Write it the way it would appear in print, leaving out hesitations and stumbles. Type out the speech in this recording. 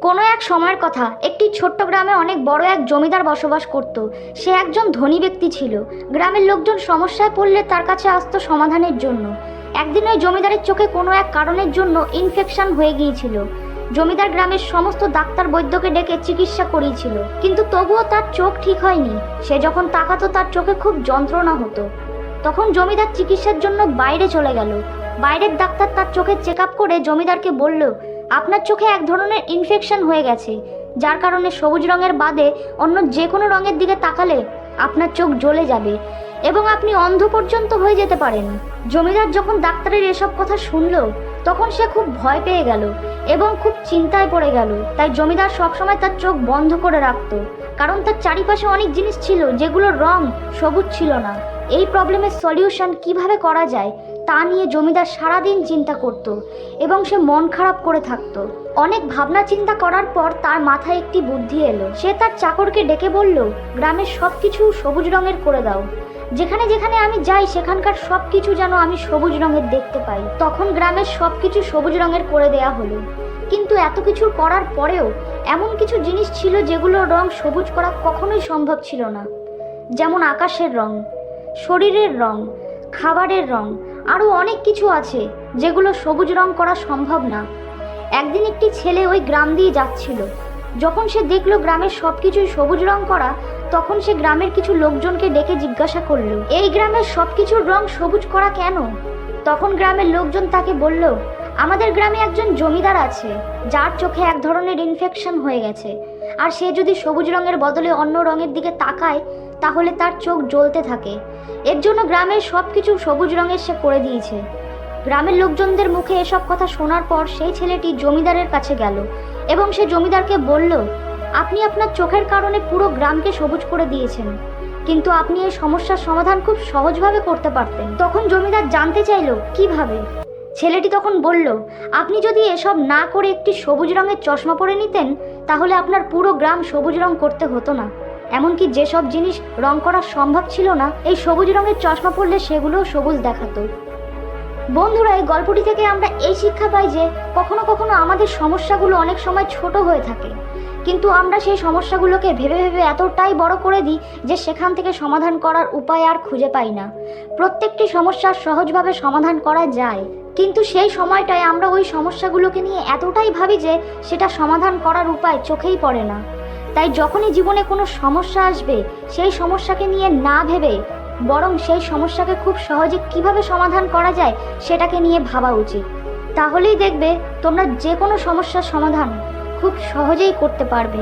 কোনো এক সময়ের কথা, একটি ছোট্ট গ্রামে অনেক বড় এক জমিদার বসবাস করত। সে একজন ধনী ব্যক্তি ছিল। গ্রামের লোকজন সমস্যায় পড়লে তার কাছে আসতো সমাধানের জন্য। একদিন ওই জমিদারের চোখে কোনো এক কারণের জন্য ইনফেকশন হয়ে গিয়েছিল। জমিদার গ্রামের সমস্ত ডাক্তার বৈদ্যকে ডেকে চিকিৎসা করিয়েছিল, কিন্তু তবুও তার চোখ ঠিক হয়নি। সে যখন তাকাতো তার চোখে খুব যন্ত্রণা হতো। তখন জমিদার চিকিৎসার জন্য বাইরে চলে গেল। বাইরের ডাক্তার তার চোখের চেক আপ করে জমিদারকে বলল, আপনার চোখে এক ধরনের ইনফেকশন হয়ে গেছে, যার কারণে সবুজ রঙের বাদে অন্য যে কোনো রঙের দিকে তাকালে আপনার চোখ জ্বলে যাবে এবং আপনি অন্ধ পর্যন্ত হয়ে যেতে পারেন। জমিদার যখন ডাক্তারের এসব কথা শুনল, তখন সে খুব ভয় পেয়ে গেল এবং খুব চিন্তায় পড়ে গেল। তাই জমিদার সবসময় তার চোখ বন্ধ করে রাখত, কারণ তার চারিপাশে অনেক জিনিস ছিল যেগুলোর রং সবুজ ছিল না। এই প্রবলেমের সলিউশন কিভাবে করা যায় তা নিয়ে জমিদার সারাদিন চিন্তা করত এবং সে মন খারাপ করে থাকত। অনেক ভাবনা চিন্তা করার পর তার মাথায় একটি বুদ্ধি এলো। সে তার চাকরকে ডেকে বলল, গ্রামের সব কিছু সবুজ রঙের করে দাও। যেখানে যেখানে আমি যাই সেখানকার সব কিছু যেন আমি সবুজ রঙের দেখতে পাই। তখন গ্রামের সব কিছু সবুজ রঙের করে দেয়া হলো। কিন্তু এত কিছু করার পরেও এমন কিছু জিনিস ছিল যেগুলোর রং সবুজ করা কখনোই সম্ভব ছিল না। যেমন আকাশের রং, শরীরের রং, খাবারের রং, আরও অনেক কিছু আছে যেগুলো সবুজ রং করা সম্ভব না। একদিন একটি ছেলে ওই গ্রাম দিয়ে যাচ্ছিল। যখন সে দেখলো গ্রামের সব কিছুই সবুজ রং করা, তখন সে গ্রামের কিছু লোকজনকে ডেকে জিজ্ঞাসা করলো, এই গ্রামের সব কিছুর রং সবুজ করা কেন? তখন গ্রামের লোকজন তাকে বলল, আমাদের গ্রামে একজন জমিদার আছে যার চোখে এক ধরনের ইনফেকশন হয়ে গেছে, আর সে যদি সবুজ রঙের বদলে অন্য রঙের দিকে তাকায় তাহলে তার চোখ জ্বলতে থাকে। এর জন্য গ্রামের সব কিছু সবুজ রঙের সে করে দিয়েছে। গ্রামের লোকজনদের মুখে এসব কথা শোনার পর সেই ছেলেটি জমিদারের কাছে গেল এবং সে জমিদারকে বলল, আপনি আপনার চোখের কারণে পুরো গ্রামকে সবুজ করে দিয়েছেন, কিন্তু আপনি এই সমস্যার সমাধান খুব সহজভাবে করতে পারতেন। তখন জমিদার জানতে চাইল, কিভাবে? ছেলেটি তখন বলল, আপনি যদি এসব না করে একটি সবুজ রঙের চশমা পরে নিতেন তাহলে আপনার পুরো গ্রাম সবুজ রং করতে হতো না। এমনকি যেসব জিনিস রং করা সম্ভব ছিল না, এই সবুজ রঙের চশমা পরলে সেগুলোও সবুজ দেখাতো। বন্ধুরা, এই গল্পটি থেকে আমরা এই শিক্ষা পাই যে কখনো কখনো আমাদের সমস্যাগুলো অনেক সময় ছোট হয়ে থাকে, কিন্তু আমরা সেই সমস্যাগুলোকে ভেবে ভেবে এতটাই বড় করে দিই যে সেখান থেকে সমাধান করার উপায় আর খুঁজে পাই না। প্রত্যেকটি সমস্যার সহজভাবে সমাধান করা যায়, কিন্তু সেই সময়টায় আমরা ওই সমস্যাগুলোকে নিয়ে এতটাই ভাবি যে সেটা সমাধান করার উপায় চোখেই পড়ে না। তাই যখনই জীবনে কোনো সমস্যা আসবে, সেই সমস্যাকে নিয়ে না ভেবে বরং সেই সমস্যাকে খুব সহজে কিভাবে সমাধান করা যায় সেটাকে নিয়ে ভাবা উচিত। তাহলেই দেখবে তোমরা যে কোনো সমস্যার সমাধান খুব সহজেই করতে পারবে।